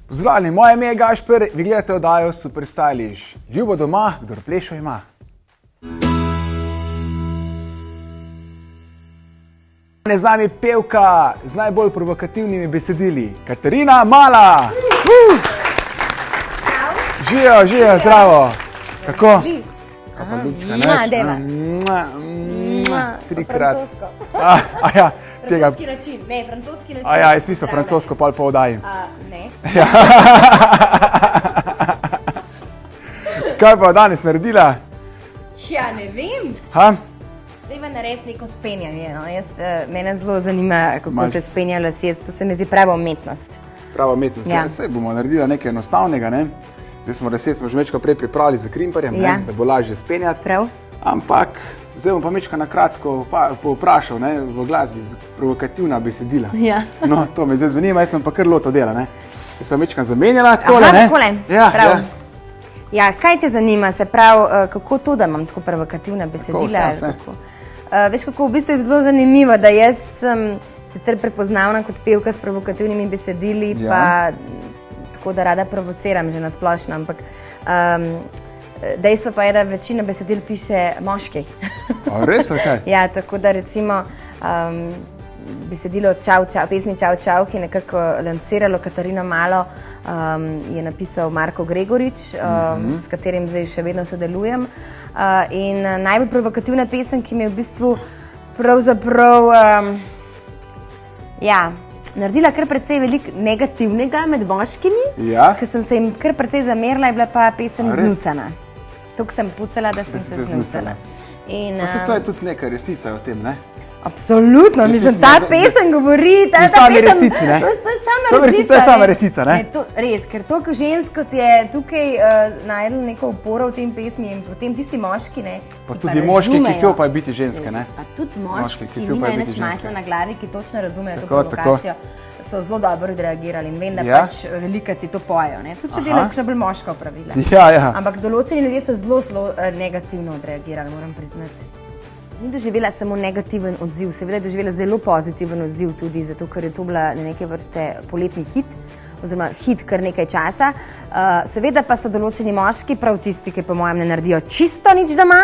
Pozdravljeni, moje ime je Gašper, vi gledate oddajo Super Stylish. Ljubo doma, kdor plešo ima. Z nami pevka z najbolj provokativnimi besedili, Katarina Mala. Živijo, zdravo. Kako? Kako pa ljubčka, ne? Trikrat. Ja, francoski način, ne, francoski način. Ja, jaz mislim francosko, pol pa odajim. Ne. Kaj pa danes naredila? Ja, ne vem. Treba narediti neko spenjanje. Mene zelo zanima, kako se spenja lasje. To se mi zdi prava umetnost. Prava umetnost. Saj bomo naredila nekaj enostavnega, ne? Zdaj smo lasje že večkrat prej pripravili z krimparjem, da bo lažje spenjati. Prav. Ampak zdaj bom pa Mečka na kratko povprašal v glasbi z provokativna besedila. Ja. No, to me zdaj zanima, jaz sem pa kar loto dela, ne? Jaz sem Mečka zamenjala takole, ne? Aha, takole, prav. Ja, kaj te zanima, se pravi, kako to, da imam tako provokativna besedila? Veš, kako v bistvu je zelo zanimivo, da jaz sem sicer prepoznavna kot pevka s provokativnimi besedili, pa tako, da rada provociram že na splošno, ampak dejstvo pa je, da večina besedil piše moški. A res, kaj? Ja, tako da recimo besedilo pesmi Čau Čau, ki je nekako lansiralo Katarino Malo, je napisal Marko Gregorič, s katerim zdaj še vedno sodelujem. In najbolj provokativna pesem, ki mi je v bistvu pravzaprav naredila kar precej veliko negativnega med moškimi, ker sem se jim kar precej zamerila, je bila pa pesem Znucana. Tukaj sem pucala, da sem se znucala. Pa se to je tudi neka resnica o tem, ne? Absolutno, mislim, ta pesem govori, ta pesem... To je sama resnica, ne? Res, ker toliko žensk, kot je tukaj najdel neko oporo v tem pesmi in potem tisti moški, ne? Pa tudi moški, ki si upajo biti ženske, ne? Pa tudi moški, ki nimajo nič masla na glavi, ki točno razumejo to provokacijo, so zelo dobro odreagirali in vem, da pač velikaci to pojejo, ne? Tudi če delajo kakšna bolj moška opravila. Ampak določeni ljudje so zelo negativno odreagirali, moram priznati. Ni doživela samo negativen odziv, seveda je doživela zelo pozitiven odziv tudi, zato ker je to bila neke vrste poletni hit, oziroma hit kar nekaj časa. Seveda pa so določeni moški, prav tisti, ki po mojem ne naredijo čisto nič doma,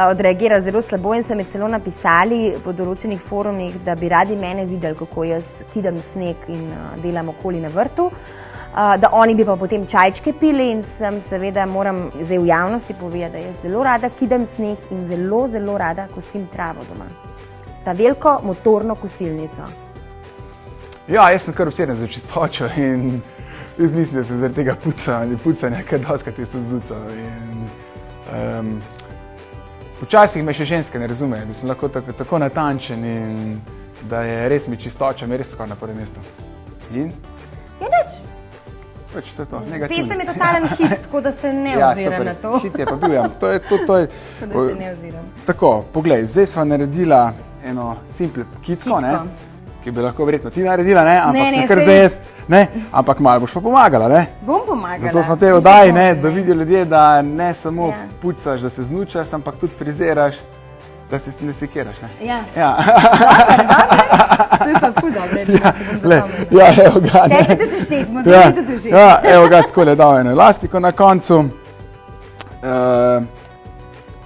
odreagirajo zelo slabo in so mi celo napisali po določenih forumih, da bi radi mene videli, kako jaz kidam sneg in delam okoli na vrtu. Da oni bi pa potem čajčke pili in sem seveda moram zdaj v javnosti povedati, da jaz zelo rada kidam sneg in zelo rada kosim travo doma. S ta veliko motorno kosilnico. Ja, jaz sem kar obseden za čistočo in jaz mislim, da se zaradi tega pucanja kar doskrat je sozucal. Včasih me še ženske ne razumejo, da sem lahko tako natančen in da je res mi čistoča, mi res skoraj na prvem mestu. In? Je nič. Pesem je totalen hit, tako da se ne oziram na to. Hit je pa bil, ja. To je. Tako da se ne oziram. Tako, poglej, zdaj sva naredila eno simple kitko, ne? Ki bi lahko verjetno ti naredila, ne? Ampak sem kar zdaj jaz, ne? Ampak malo boš pa pomagala, ne? Bom pomagala. Zato smo te oddaji, ne? Da vidijo ljudje, da ne samo pucaš, da se znučaš, ampak tudi friziraš, da se ne sekiraš, ne? Ja. To je pa ful dobro, da se bom zapomnila. Ja, evo ga, ne? Tebi tudi všeč, modeli tudi všeč. Ja, evo ga, takole dal eno elastiko na koncu.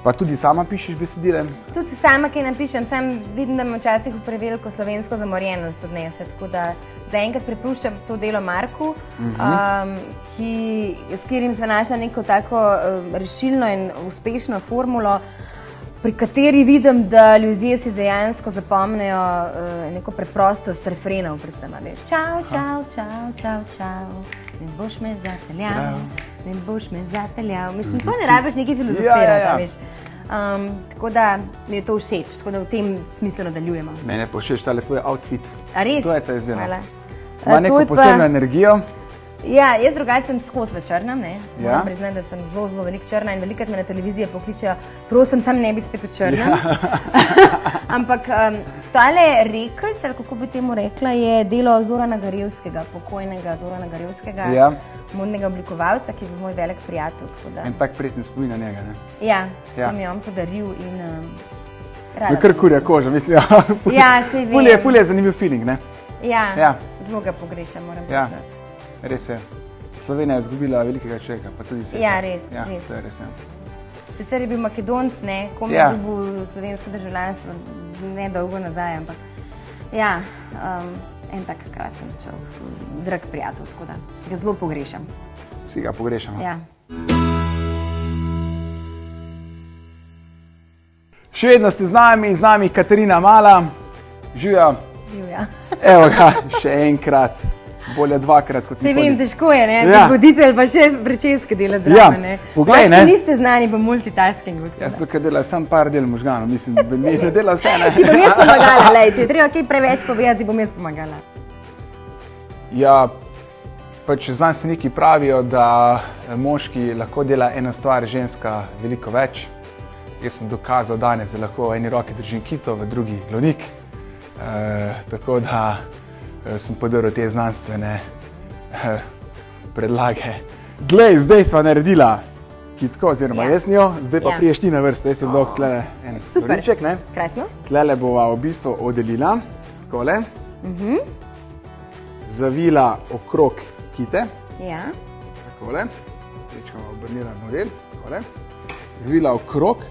Pa tudi sama pišeš besedile? Tudi sama, ki napišem, sam vidim, da imam včasih v preveliko slovensko zamorjenost odnese, tako da zaenkrat prepuščam to delo Marku, s katerim sem našla neko tako rešilno in uspešno formulo, pri kateri vidim, da ljudje si dejansko zapomnejo neko preprostost refrenov, predvsem, veš. Čau, čau, čau, čau, čau, ne boš me zapeljal, ne boš me zapeljal. Mislim, to ne rabiš nekaj filozofirati, veš. Tako da mi je to všeč, tako da v tem smislu nadaljujemo. Mene pa všeč tale tvoj outfit. A res? To je ta izjema. Ima neko posebno energijo. Ja, jaz drugače sem skozi v črnem, ne. Moram priznati, da sem zelo veliko črna in velikrat me na televiziji pokličejo, prosim, sam ne biti spet v črnem. Ampak tale rekelc, ali kako bi temu rekla, je delo Zorana Garjevskega, pokojnega Zorana Garjevskega, modnega oblikovalca, ki je bil moj velik prijatelj. En tak prijeten spomin na njega, ne? Ja, to mi je on podaril in rada. Me kar kurja koža, mislim, ja, sej vem. Ful je zanimiv feeling, ne? Ja, zelo ga pogrešam, moram priznati. Res je. Slovenija je izgubila velikega človeka, pa tudi se. Ja, res. To je res. Sicer je bil Makedonc, kom je dobil slovensko državljanstvo nedolgo nazaj, ampak en tak krasen drag prijatelj, tako da ga zelo pogrešam. Vsi ga pogrešamo. Ja. Še vedno ste z nami Katarina Mala. Živja. Živja. Evo ga, še enkrat. Bolje dvakrat kot nikoli. Se vem, težko je, voditelj pa še pričeske delati zraven. Poglej, ne. Niste znani po multitaskingu. Jaz tukaj delam sam par del možganov, mislim, da mi ne delam vse, ne. Ti bom jaz pomagala, lej, če je treba kaj preveč povedati, bom jaz pomagala. Ja, pač znanstveniki pravijo, da moški lahko dela ena stvar, ženska veliko več. Jaz sem dokazal danes, da lahko v eni roki držim kito, v drugi lonik. Tako da sem podaril te znanstvene predlage. Glej, zdaj sva naredila kitko, oziroma jaz njo, zdaj pa priješ ti na vrsto. Jaz sem dal tlele en loniček, ne? Krasno. Tlele bova v bistvu oddelila, takole. Zavila okrog kite. Ja. Takole. Prečkamo obrnila model, takole. Zavila okrog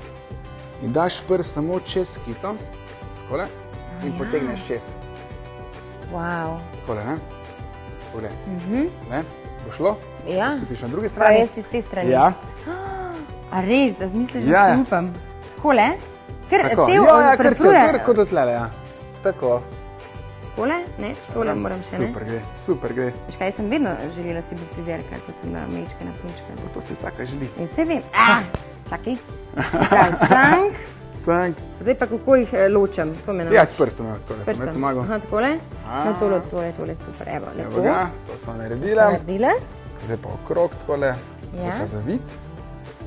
in daš prst samo čez kito, takole. In potegneš čez. Wow. Takole, ne? Poglej. Ne? Bo šlo? Ja. Spustiš na drugi strani. Pa jaz iz te strani. Ja. A res, da misliš, da se upam. Takole? Ker cel frfruje. Kar kot odtlele, ja. Tako. Takole? Ne, tole moram še, ne? Super gre, super gre. Veš kaj, sem vedno želela si biti frizerka, kot sem bila mečka na punčka. To se vsaka želi. In se vem. Čakaj. Se pravi, tank. Zdaj pa kako jih ločem, to me nauči. Ja, s prstom, takole, to me pomagal. Aha, takole? No, tole, super, evo, lepo. Evo ga, to smo naredila. Zdaj pa okrog, takole, zdaj pa zavit,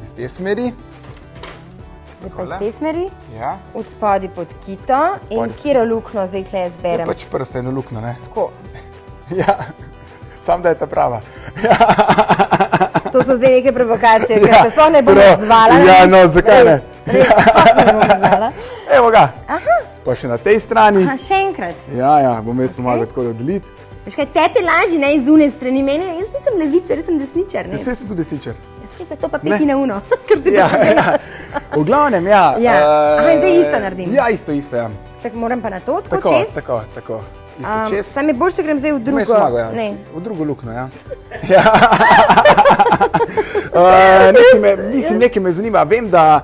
iz te smeri. Zdaj pa iz te smeri, ja. Od spodi pod kito in kjero lukno zdaj tle zberem. Je pač prst eno lukno, ne? Tako. Ja, sam da je ta prava. To so zdaj neke provokacije, ker se sploh ne bom odzvala. Ja, no, zakaj ne? Res, sploh se ne bom odzvala. Evo ga, pa še na tej strani. Aha, še enkrat. Ja, bom jaz pomagal tako oddeliti. Veš kaj, tebi laži, ne, iz une strani meni, jaz nisem levičar, jaz sem desničar, ne? Jaz sem tudi desničar. Jaz sem zato pa peki na uno, ker si pa vzela. V glavnem, ja. Aha, zdaj isto naredim. Ja, isto, ja. Čak, moram pa na to, tako čez? Tako. Sam je bolj, če grem zdaj v drugo. Pomagal, ja. V drugo lukno, ja. Nekaj me zanima. Vem, da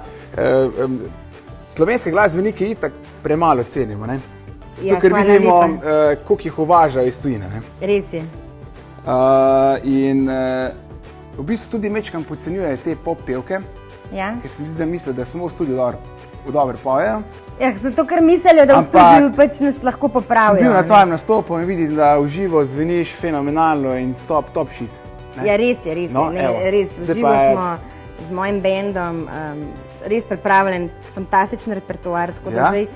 slovenske glasbenike itak premalo cenimo, ne? Zato, ker vidimo, koliko jih uvažajo iz tujine, ne? Res je. In v bistvu tudi mečkam podcenjujejo te pop pevke, ker se mi zdi, da mislijo, da samo v studiu dobro pojejo. Ja, zato ker mislijo, da v studiu pač nas lahko popravijo. Sem bil na tvojem nastopu in vidim, da v živo zveniš fenomenalno in top shit. Ja, res je. Res. V živo smo z mojim bandom res pripravljen fantastičen repertoar, tako da zdaj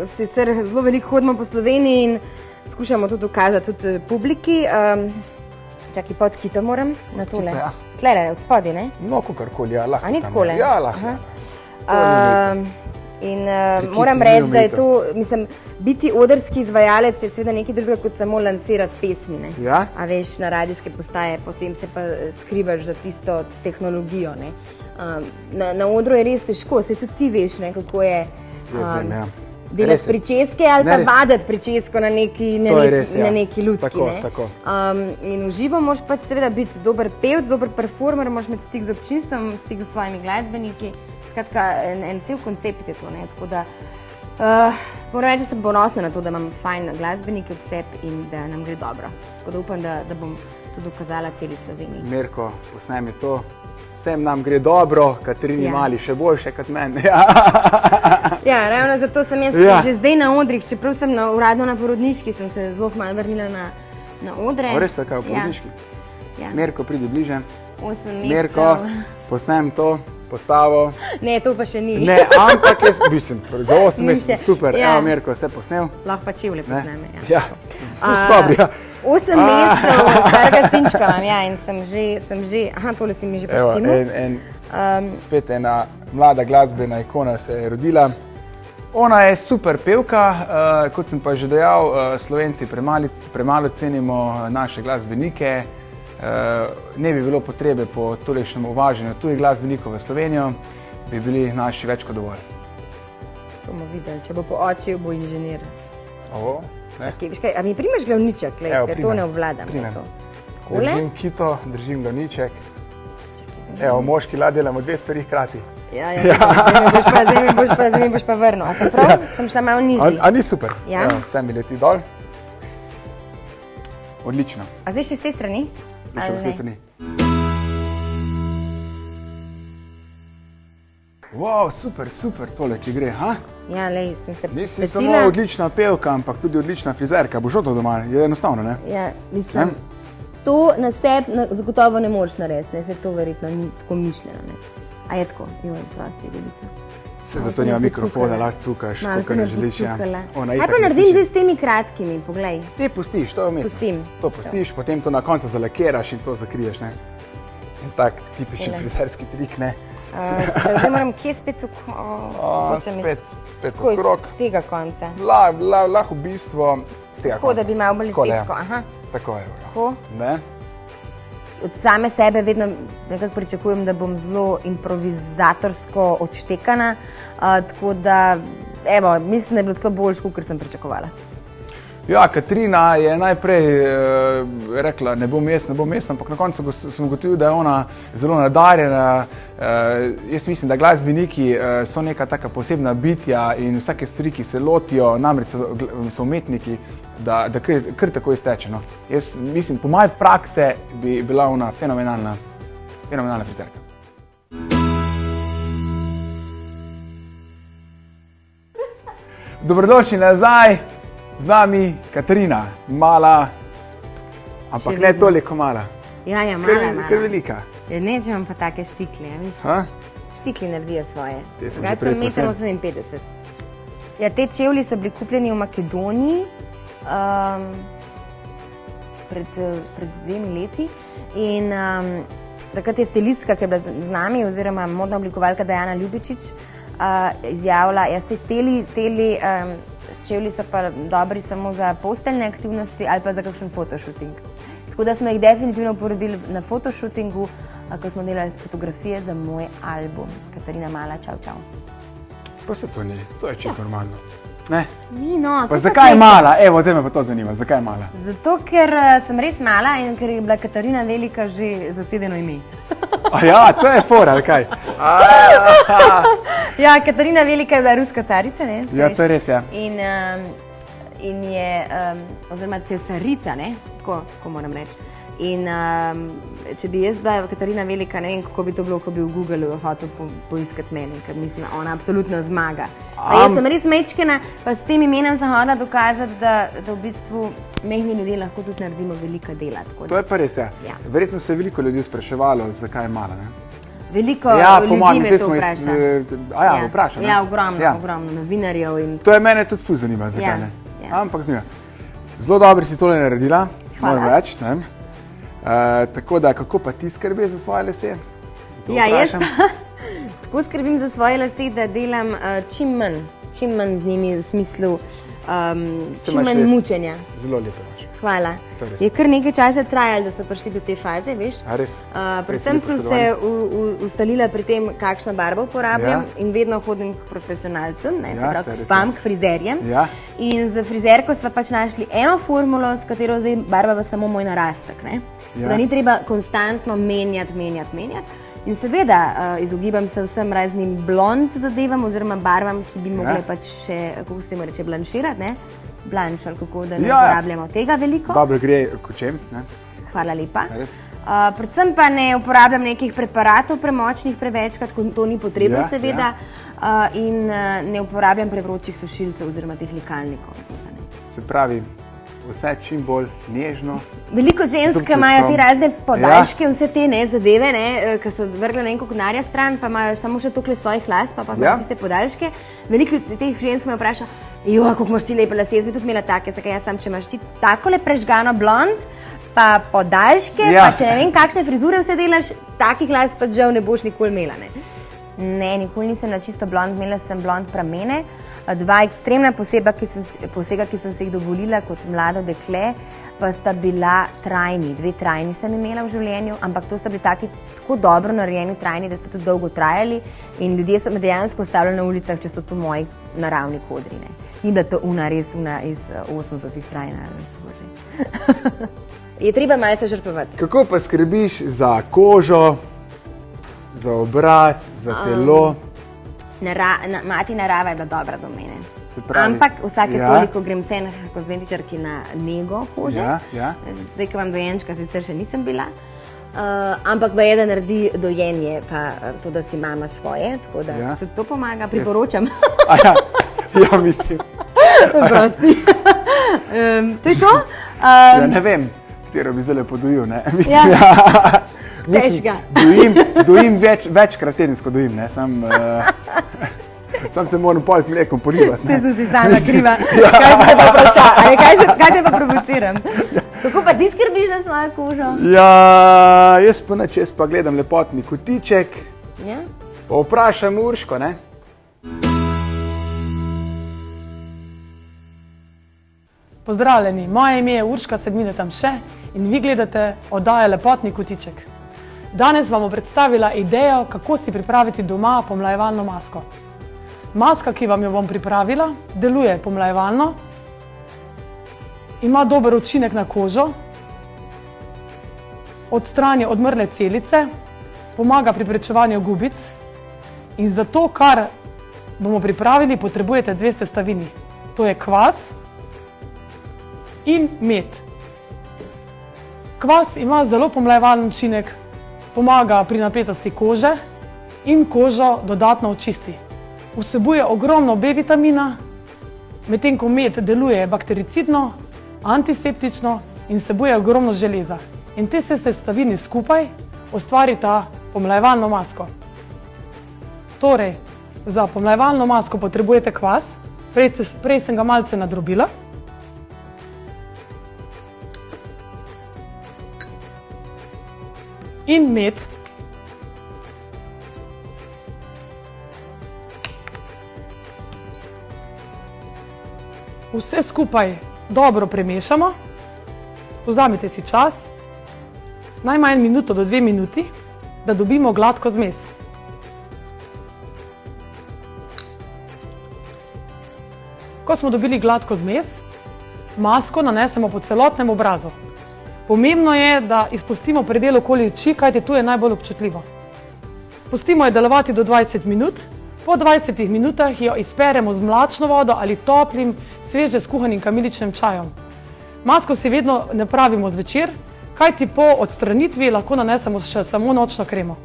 sicer zelo veliko hodimo po Sloveniji in skušamo to dokazati tudi publiki. Čakaj, pod kito moram na tole. Tlele, od spodi, ne? No, kakorkoli, ja, lahko. A ni takole? Ja, lahko. In moram reči, da je to, mislim, biti odrski izvajalec je seveda nekaj drugega, kot samo lansirati pesmi, ne? Ja? A veš, na radijske postaje, potem se pa skrivaš za tisto tehnologijo, ne? Na odru je res težko, se tudi ti veš, ne, kako je delati pričeske ali pa vadati pričesko na neki lutki, ne? Tako. In v živo moraš pač seveda biti dober pevc, dober performer, moraš imeti stik z občinstvom, stik z svojimi glasbeniki. Skratka, en cel koncept je to, ne, tako da moram reči, da sem ponosna na to, da imam fajn glasbenike ob sebi in da nam gre dobro. Tako da upam, da bom to dokazala celi Sloveniji. Mirko, posnemi to. Vsem nam gre dobro, Katarini Mali še boljše kot meni. Ja, ravno zato sem jaz že zdaj na odrih, čeprav sem uradno na porodniški, sem se zelo malo vrnila na odre. Res tako, v porodniški? Ja. Mirko, pridi bliže. 8 mesecev. Mirko, posnem to. Postavo. Ne, to pa še ni. Ne, ampak jaz mislim, za 8 mesecev super. Evo, Mirko, vse posnel. Lahko pa čevlje posneme. Ja, fust dobri, ja. 8 mesecev starega sinčka imam, ja, in sem že, aha, tole si mi že poštimil. Spet ena mlada glasbena ikona se je rodila. Ona je super pevka, kot sem pa že dejal, Slovenci premalo cenimo naše glasbenike. Ne bi bilo potrebe po tolikšnem uvažanju tujih glasbenikov v Slovenijo, bi bili naši več kot dovolj. To bomo videli, če bo po očiju, bo inženir. Čakaj, a mi primeš glavniček, ker to ne obvladam. Držim kito, držim glavniček. Evo, moški la delamo 2 stvari hkrati. Ja, zdaj mi boš pa vrnil. A sem prav? Sem šla malo nižji. A ni super? Ja. Vse mi leti dol. Odlično. A zdaj še z te strani? Še z te strani. Wow, super tole, ki gre, ha? Ja, lej, sem se petila. Mislim, samo odlična pevka, ampak tudi odlična frizerka. Bo šlo to doma? Je enostavno, ne? Ja, mislim, to na sebi zagotovo ne moreš narediti, ne? Se to verjetno ni tako mišljeno, ne? A je tako? Joj, prosti, ljubica. Se zato nima mikrofona, lahko cukaš, koliko ne želiš. Kaj pa naredim zdaj s temi kratkimi, poglej? Ti pustiš, to je umetnost. To pustiš, potem to na koncu zalakiraš in to zakriješ, ne? In tak tipičen frizerski trik, ne? Zdaj moram kje spet spet okrog. Iz tega konca? Lahko v bistvu z tega konca. Tako, da bi malo bolj estetsko, aha. Tako je. Tako? Ne? Od same sebe vedno nekako pričakujem, da bom zelo improvizatorsko odštekana, tako da, evo, mislim, da je bilo celo boljše, kot sem pričakovala. Ja, Katarina je najprej rekla, ne bom jaz, ampak na koncu sem ugotovil, da je ona zelo nadarjena. Jaz mislim, da glasbeniki so neka taka posebna bitja in vsake stvari, ki se lotijo, namreč so umetniki, da kar tako izteče. No. Jaz mislim, po moje prakse bi bila ona fenomenalna frizerka. Dobrodošli nazaj. Z nami Katarina, mala, ampak ne toliko mala. Ja, mala. Kar velika. Ja, ne, če imam pa take štikle, viš? Štikli naredijo svoje. Te sem že prej posnet. 1,58 m. Ja, te čevlji so bili kupljeni v Makedoniji pred 2 leti in takrat je stilistka, ki je bila z nami, oziroma modna oblikovalka Dejana Ljubičić, izjavila, ja, se teli čevlji so pa dobri samo za posteljne aktivnosti ali pa za kakšen fotoshooting. Tako da smo jih definitivno uporabili na fotoshootingu, ko smo delali fotografije za moj album. Katarina Mala, čau. Pa se to ni, to je čisto normalno. Ne? Ni, no. Pa zakaj je mala? Evo, zdaj me pa to zanima, zakaj je mala? Zato, ker sem res mala in ker je bila Katarina Velika že zasedeno ime. A ja, to je fora, ali kaj? Ja, Katarina Velika je bila ruska carica, ne? Ja, to je res, ja. In je, oziroma cesarica, ne? Tako moram reči. In če bi jaz bila Katarina Velika, ne vem, kako bi to bilo, ko bi v Google hotel poiskati mene, ker mislim, ona absolutno zmaga. Pa jaz sem res mečkena, pa s tem imenem sem hodila dokazati, da v bistvu mehni ljudje lahko tudi naredimo velika dela. To je pa res, ja. Verjetno se je veliko ljudi spraševalo, zakaj je mala, ne? Veliko ljudi me to vpraša. Vpraša, ne? Ja, ogromno novinarjev. To je mene tudi ful zanima, zakaj ne. Ampak zanima. Zelo dobro si tole naredila, moram reči, ne? Tako da, kako pa ti skrbi za svoje lase? Ja, jaz tako skrbim za svoje lase, da delam čim manj z njimi v smislu čim manj mučenja. Zelo lepo imaš. Hvala. Je kar nekaj časa trajalo, da so prišli do te faze, veš? A res? Predvsem sem se ustalila pri tem, kakšno barvo uporabljam in vedno hodim k profesionalcem, se pravi k frizerjem. In za frizerko sva pač našli eno formulo, s katero zdaj barva samo moj narastek, ne? Da ni treba konstantno menjati. In seveda izogibam se vsem raznim blond zadevam oziroma barvam, ki bi mogle pač še, kako se temu reče, blanširati, ne? Blanš ali kako, da ne uporabljamo tega veliko. Dobro gre kočem, ne? Hvala lepa. Predvsem pa ne uporabljam nekih preparatov premočnih prevečkrat, ko to ni potrebno seveda, in ne uporabljam prevročih sušilcev oziroma teh likalnikov. Se pravi, vse čim bolj nežno. Veliko žensk imajo te razne podaljške, vse te zadeve, ki so vrgle na enko denarja stran, pa imajo samo še tokle svojih las, pa tiste podaljške. Veliko teh žensk me vpraša, kako imaš ti lepe lase, jaz bi tudi imela take, zakaj jaz tam, če imaš ti takole prežgano blond, pa podaljške, pa če ne vem, kakšne frizure vse delaš, takih las pa žal ne boš nikoli imela, ne. Ne, nikoli nisem na čisto blond, imela sem blond pramene, Dva ekstremna posega, ki sem se jih dovolila kot mlado dekle, pa sta bila trajni. 2 trajni sem imela v življenju, ampak to sta bili tako dobro narejeni trajni, da sta tudi dolgo trajali in ljudje so me dejansko ostavljali na ulicah, če so to moji naravni kodri. Ni bila to res iz 80-ih trajna. Je treba malo se žrtvovati. Kako pa skrbiš za kožo, za obraz, za telo? Mati narava je bila dobra do mene. Ampak vsake toliko grem vse na kozmetičarki na nego kože. Zdaj, ko imam dojenčka, sicer še nisem bila. Ampak je, da naredi dojenje, pa to, da si mama svoje, tako da tudi to pomaga, priporočam. Ja, mislim. Prosti. To je to? Ne vem, katero bi zdaj lepo dojil, ne? Težga. Dojim večkrat tedensko dojim, ne? Sam se moram pol z mlekom porivati. Vse sem si sama kriva. Kaj se te pa vpraša? Kaj te pa provociram? Kako pa ti skrbiš za svojo kožo? Ja, jaz pa gledam lepotni kotiček. Pa vprašam Urško, ne? Pozdravljeni, moje ime je Urška Sedmine Tamše in vi gledate oddajo Lepotni kotiček. Danes vam bom predstavila idejo, kako si pripraviti doma pomlajevalno masko. Maska, ki vam jo bom pripravila, deluje pomlajevalno, ima dober učinek na kožo, odstrani odmrle celice, pomaga pri preprečevanju gubic in za to, kar bomo pripravili, potrebujete 2 sestavini. To je kvas in med. Kvas ima zelo pomlajevalen učinek, pomaga pri napetosti kože in kožo dodatno očisti. Vsebuje ogromno B vitamina, medtem ko med deluje baktericidno, antiseptično in vsebuje ogromno železa. In te sestavini skupaj ustvarita pomlajevalno masko. Torej, za pomlajevalno masko potrebujete kvas, prej sem ga malce nadrobila. In med. Vse skupaj dobro premešamo, vzamete si čas, najmanj minuto do 2 minuti, da dobimo gladko zmes. Ko smo dobili gladko zmes, masko nanesemo po celotnem obrazu. Pomembno je, da izpustimo predel okoli oči, kajti tu je najbolj občutljivo. Pustimo jo delovati do 20 minut, po 20 minutah jo izperemo z mlačno vodo ali toplim, sveže skuhanim kamiličnim čajem. Masko si vedno napravimo zvečer, kajti po odstranitvi lahko nanesemo še samo nočno kremo.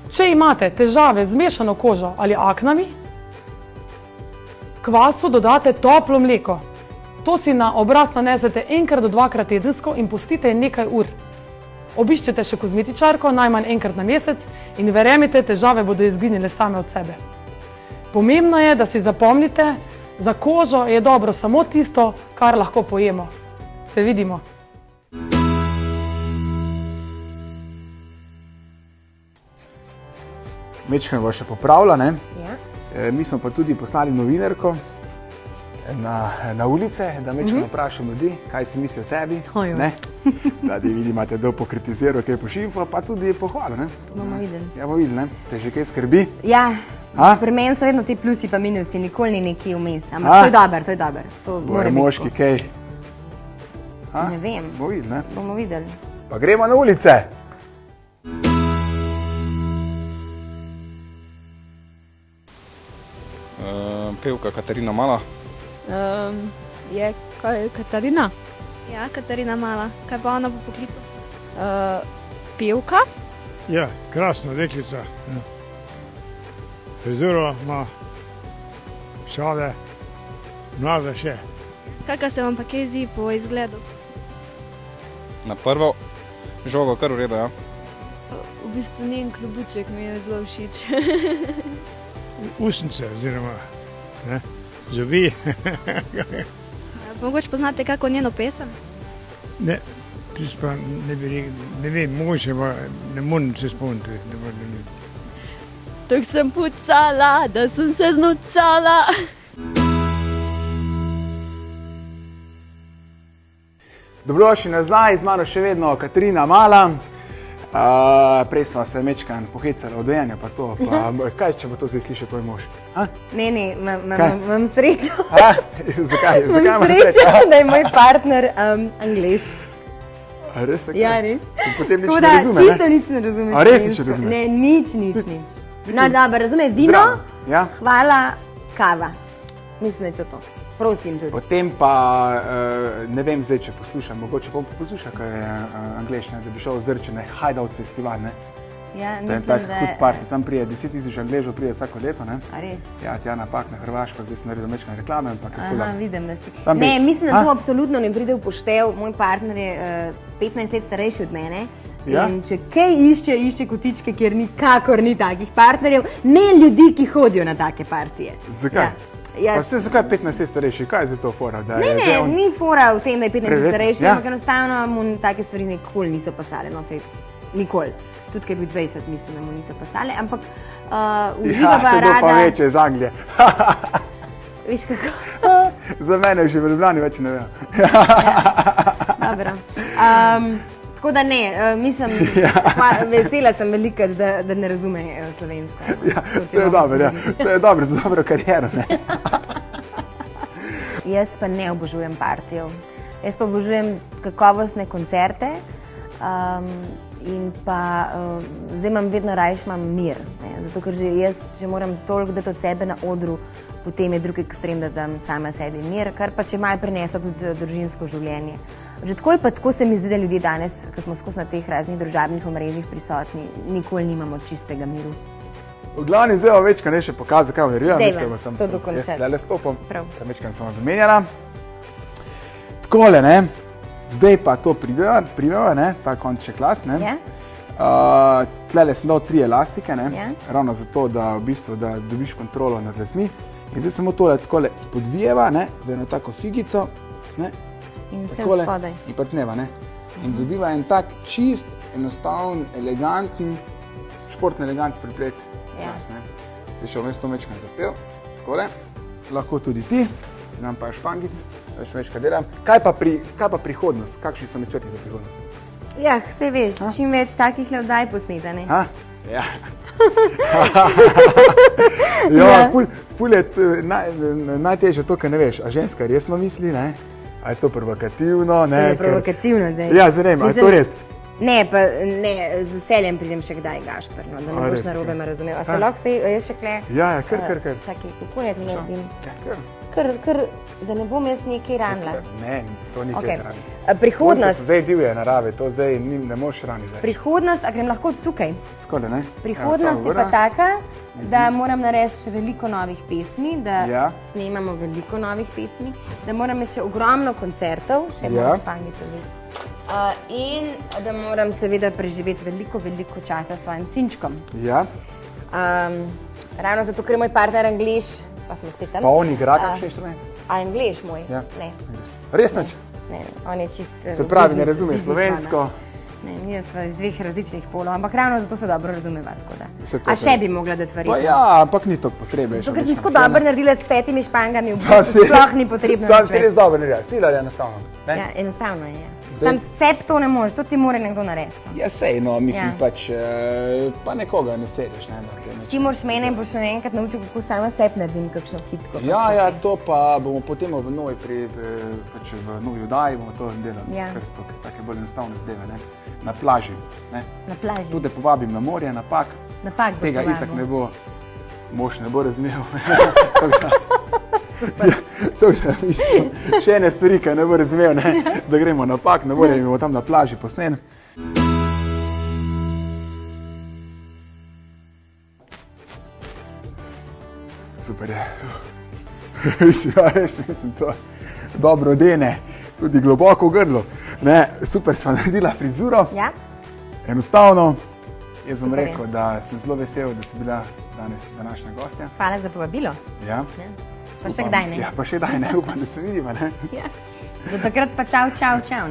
Če imate težave z mešano kožo ali aknami, kvasu dodate toplo mleko. To si na obraz nanesete 1 do 2 tedensko in pustite nekaj ur. Obiščete še kozmetičarko najmanj 1 na mesec in verjemite, težave bodo izginile same od sebe. Pomembno je, da si zapomnite, za kožo je dobro samo tisto, kar lahko pojemo. Se vidimo. Mečkaj bo še popravila, ne? Mi smo pa tudi poslali novinarko na ulice, da mečkaj vprašam ljudi, kaj si misli o tebi. Da vidi, imate do pokritiziral, kaj pošimfo, pa tudi pohvalo, ne? Bomo videli. Ja, bomo videli, ne? Te že kaj skrbi? Ja, pri meni so vedno ti plusi pa minusi, nikoli ni nekaj vmes. Ampak to je dober, to je dober. Bojo moški kaj? Ne vem. Bomo videli, ne? Bomo videli. Pa gremo na ulice! Pevka Katarina Mala. Je Katarina? Ja, Katarina Mala. Kaj pa ona po poklicu? Pevka? Ja, krasna deklica. Frizuro ima, šale, mlada še. Kakva se vam pa kaj zdi po izgledu? Na prvo žogo kar v redu, ja. V bistvu njen klobuček mi je zelo všeč. Usnice oziroma zobi. Mogoče poznate kako njeno pesem? Ne, tisto pa ne bi rekel, ne vem, mogoče pa ne morem se spomniti. Tako sem pucala, da sem se znucala. Dobrodošli nazaj, z mano še vedno Katarina Mala. Prej smo se mečkan pohecali o dojenju, pa to. Kaj, če bo to zdaj slišal tvoj mož? Ne, imam srečo. Zakaj? Imam srečo, da je moj partner Anglež. Res tako? Ja, res. Potem nič ne razume, ne? Čisto nič ne razume. Res nič ne razume? Ne, nič. No, dobro, razume vino, hvala, kava. Mislim, da je to. Prosim tudi. Potem pa, ne vem zdaj, če poslušam, mogoče bom poslušal, kaj je Anglež, da bi šel v Zrče, Hideout festival, ne? Ja, to je tak hud party, tam prije 10,000 Angležov prije vsako leto, ne? A res? Ja, tja napak na Hrvaško, zdaj sem naredil mečkane reklame, ampak je fula. Vidim, da si. Ne, mislim, da to absolutno ne pride v poštev. Moj partner je 15 let starejši od mene. In če kaj išče kotičke, kjer nikakor ni takih partnerjev, ne ljudi, ki hodijo na take partije. Zakaj? Pa se zakaj 15 let starejši? Kaj je za to fora? Ni fora v tem, da je 15 let starejši, ampak enostavno mu take stvari nikoli niso pasale. No, sej nikoli. Tudi, kaj je bil 20, mislim, da mu niso pasale, ampak uživa pa rada... Ja, se to pa veče iz Anglije. Viš kako? Za mene že v Ljubljani več ne vem. Dobro. Tako da ne, mislim, vesela sem velika, da ne razume slovensko. Ja, to je dobro, ja. To je dobro za dobro kariero, ne? Jaz pa ne obožujem partijev. Jaz pa obožujem kakovostne koncerte in pa zdaj imam vedno rajš imam mir. Zato, ker jaz že moram toliko dati od sebe na odru, potem je drug ekstrem, da dam sama sebi mir, kar pa če malo prinesla tudi družinsko življenje. Že tako se mi zdi, da ljudje danes, ko smo skozi na teh raznih družabnih omrežjih prisotni, nikoli nimamo čistega miru. V glavni zdaj vam večkrat ne še pokazal, kaj verjela. Dejva, to do konca. Jaz tlele stopam, tam večkrat sem vam zamenjala. Takole, ne, zdaj pa to priveva, ne, ta končni klas, ne. Tlele sem dal 3 elastike, ne, ravno zato, da v bistvu, da dobiš kontrolo nad lasmi. In zdaj samo tole takole spodvijeva, ne, v eno tako figico, ne. In vse spodaj. In partneva, ne. In dobiva en tak čist, enostaven, eleganten, športno elegantni priplet. Glas, ne. Zdaj še vmes to mečkam zapel, takole. Lahko tudi ti, znam pa špangic, več mečka delam. Kaj pa prihodnost? Kakšni so načrti za prihodnost? Ja, saj veš, čim več takih le oddaj posneta, ne. Ja. Ja, ful je najtežje to, kar ne veš, a ženska resno misli, ne? A je to provokativno, ne? Je provokativno zdaj. Ja, zdaj ne, a je to res? Ne, z veseljem pridem še kdaj, Gašper, da ne boš narobe me razumel. A se lahko se je še kle... Ja, kar. Čakaj, kako je to naredim? Kar, da ne bom jaz nekaj ranila. Ne, to ni kaj ranila. Prihodnost... Konce so zdaj divje narave, to zdaj ne moš raniti več. Prihodnost, a grem lahko od tukaj? Tako da ne. Prihodnost je pa taka, da moram narediti še veliko novih pesmi, da snemamo veliko novih pesmi, da moram imeti še ogromno koncertov, še moram špangico vzeti. In da moram seveda preživeti veliko časa s svojim sinčkom. Ja. Ravno zato, ker je moj partner Anglež, pa smo spet tam. Pa on igra kakšen inštrument? A Anglež moj? Ja. Ne. Res nič? Ne, on je čist... Se pravi, ne razume slovensko? Ne, mi smo iz 2 različnih polov, ampak ravno zato se dobro razumeva, tako da. A še bi mogla dati verjetno? Pa ja, ampak ni toliko potrebe. Zato, ker sem tako dobro naredila s 5 špangami, v bistvu sploh ni potrebno več. Sam si res dobro naredila, sila je enostavno. Ja, enostavno je. Sam sebi to ne moreš, to ti mora nekdo narediti. Ja, sej, no, mislim pač, pa nekoga ne sediš, ne. Ti moraš mene, boš še enkrat naučil, kako sama sebi naredim kakšno hitko. Ja, to pa bomo potem v novi vdaji bomo to delali, ker to je take bolj enostavne zdeve, ne. Na plaži, ne. Na plaži. Tudi povabim na morje, na Pag. Na Pag boš povabil. Tega itak ne bo, mož ne bo razumel. Super. Mislim, še ene stvari, kaj ne bo razumel, ne, da gremo na Pag, na morje in bomo tam na plaži posnen. Super je. Mislim, to dobro dene, tudi globoko v grlu. Ne, super sva naredila frizuro. Ja. Enostavno. Jaz bom rekel, da sem zelo vesel, da si bila danes današnja gostja. Hvala za povabilo. Ja. Pa še kdaj, ne? Ja, pa še kdaj, ne, upam, da se vidiva, ne? Ja. Do takrat pa čau,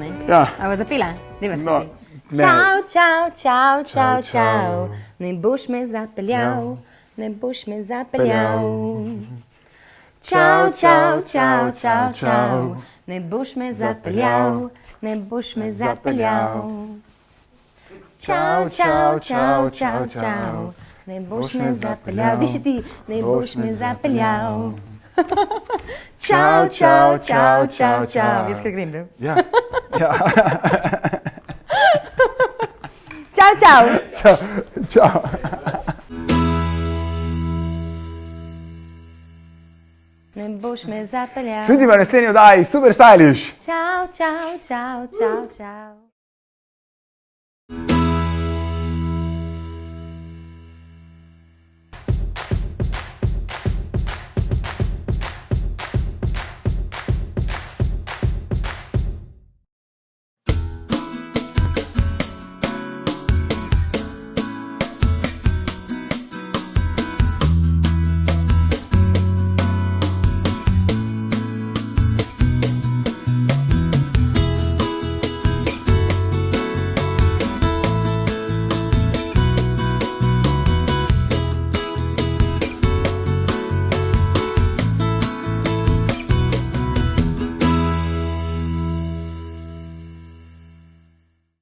ne? Ja. A bo zapela? Dejva skupaj. Čau, ne boš me zapeljal, ne boš me zapeljal. Čau, ne boš me zapeljal, ne boš me zapeljal. Čau, čau, čau, čau, čau, ne boš me zapeljal. Diši ti, ne boš me zapeljal. Čau, čau, čau, čau, čau. Jaz kaj grem, ne? Ja. Ja. Čau, čau. Čau, čau. Ne boš me zapeljal. Se vidimo na naslednji oddaji Super Stylish. Čau, čau, čau, čau, čau.